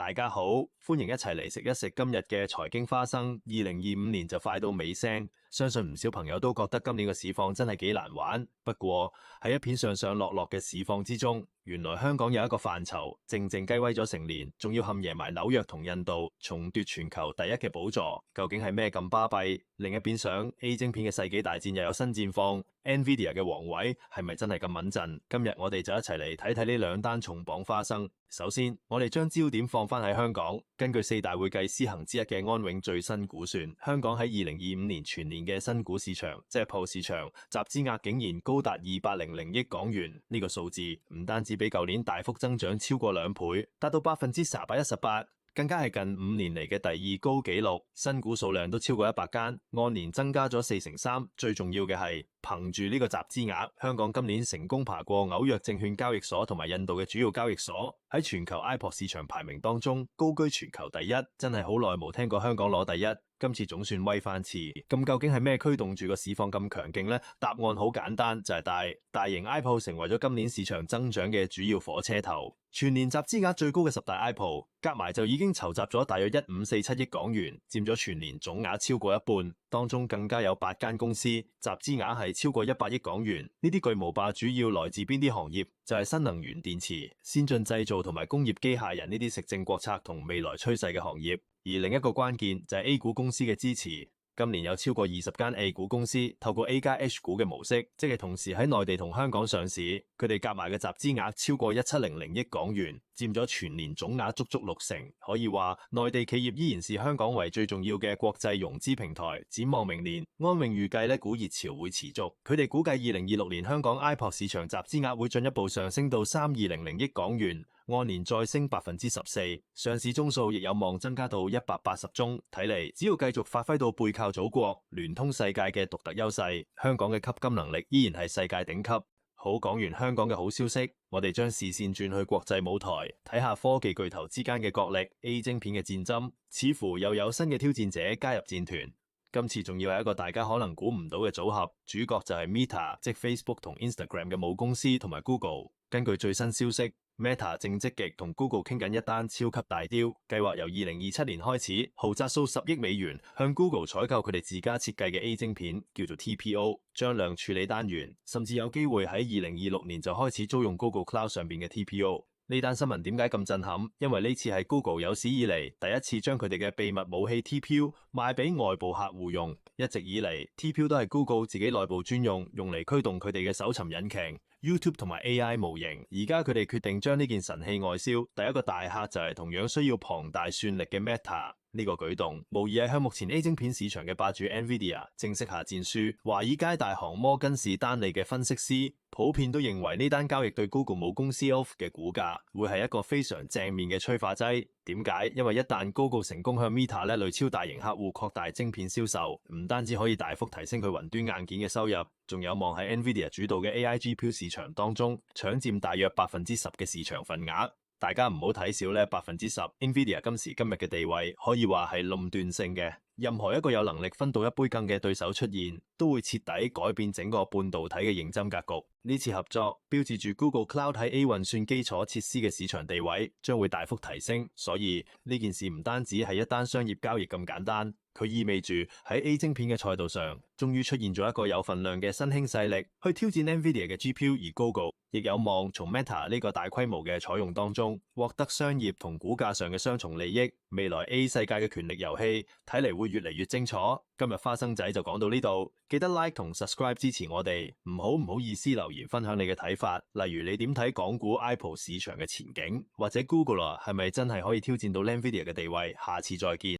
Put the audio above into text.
大家好，歡迎一齊嚟食一食今日嘅財經花生。2025年就快到尾聲，相信唔少朋友都覺得今年嘅市況真係幾難玩。不過喺一片上上落落嘅市況之中，原來香港有一個範疇靜靜雞威咗成年，仲要冚贏埋紐約同印度，重奪全球第一嘅寶座。究竟係咩咁巴閉？另一邊廂 A 晶片嘅世紀大戰又有新戰況，NVIDIA 嘅王位係咪真係咁穩陣？今日我哋就一齊嚟睇睇呢兩單重磅花生。首先，我哋將焦點放翻喺香港。根據四大會計師行之一嘅安永最新估算，香港喺2025年全年嘅新股市場，即係鋪市場集資額竟然高達200億港元。呢個數字唔單止比舊年大幅增長超過2倍，達到318%，更加係近5年嚟嘅第二高紀錄。新股數量都超過100間，按年增加咗43%。最重要嘅係，憑住呢個集資額，香港今年成功爬過紐約證券交易所同埋印度嘅主要交易所，喺全球 iPod 市場排名當中高居全球第一。真係好耐冇聽過香港攞第一，今次總算威翻次。咁究竟係咩驅動住個市況咁強勁呢？答案好簡單，就係大型 iPod 成為咗今年市場增長嘅主要火車頭。全年集資額最高嘅10大 iPod，夾埋就已經籌集咗大約1547億港元，佔咗全年總額超過一半。當中更加有8間公司集資額係超過100億港元。呢啲巨無霸主要來自邊啲行業？就係新能源電池、先進製造同埋工業機械人呢啲食正國策同未來趨勢嘅行業。而另一個關鍵就係 A 股公司嘅支持。今年有超過20間 A 股公司透過 A 加 H 股嘅模式，即係同時喺內地同香港上市，佢哋夾埋嘅集資額超過1700億港元，佔咗全年總額足足60%。可以話內地企業依然視香港為最重要嘅國際融資平台。展望明年，安永預計股熱潮會持續，佢哋估計2026年香港 iPod 市場集資額會進一步上升到3200億港元，按年再升14%，上市宗數亦有望增加到180宗。睇嚟只要繼續發揮到背靠祖國、聯通世界嘅獨特優勢，香港嘅吸金能力依然係世界頂級。好，講完香港嘅好消息，我哋將視線轉去國際舞台，睇下科技巨頭之間嘅角力。A 晶片嘅戰爭似乎又有新嘅挑戰者加入戰團。今次仲要係一個大家可能估唔到嘅組合，主角就係 Meta， 即 Facebook 同 Instagram 嘅母公司，同埋 Google。根據最新消息，Meta 正積極同 Google 傾緊一單超級大雕，計劃由2027年開始，豪擲數10億美元向 Google 採購佢哋自家設計嘅 A 晶片，叫做 TPO 張量處理單元，甚至有機會喺2026年就開始租用 Google Cloud 上邊嘅 TPO。呢單新聞點解咁震撼？因為呢次係 Google 有史以嚟第一次將佢哋嘅秘密武器 TPU 賣俾外部客戶用。一直以嚟 TPU 都係 Google 自己內部專用嚟驅動佢哋嘅搜尋引擎、YouTube 同埋 AI 模型。而家佢哋決定將呢件神器外銷，第一個大客就係同樣需要龐大算力嘅 Meta。呢個舉動無疑係向目前 A 晶片市場嘅霸主 NVIDIA 正式下戰書。華爾街大行摩根士丹利嘅分析師普遍都認為呢單交易對 Google 母公司 Alphabet 嘅股價會係一個非常正面嘅催化劑。點解？因為一旦 Google 成功向 Meta 呢類超大型客戶擴大晶片銷售，唔單止可以大幅提升佢雲端硬件嘅收入，仲有望喺 NVIDIA 主導嘅 AI GPU 市場當中搶佔大約10%嘅市場份額。大家唔好睇少呢10%。NVIDIA 今時今日嘅地位可以話係壟斷性嘅，任何一個有能力分到一杯羹嘅對手出現，都會徹底改變整個半導體嘅競爭格局。呢次合作標誌住 Google Cloud 喺 A 運算基礎設施嘅市場地位將會大幅提升。所以呢件事唔單止係一單商業交易咁簡單，佢意味住喺 A 晶片嘅賽道上，終於出現咗一個有份量嘅新興勢力去挑戰 NVIDIA 嘅 GPU， 而 Google 亦有望從 Meta 呢個大規模嘅採用當中獲得商業同股價上嘅雙重利益。未來 A 世界嘅權力遊戲睇嚟會越嚟越清楚。今日花生仔就講到呢度，記得 like 同 subscribe 支持我哋。唔好意思留言分享你嘅睇法，例如你點睇港股 iPod 市場嘅前景，或者 Google 係咪真係可以挑戰到 NVIDIA 嘅地位？下次再見。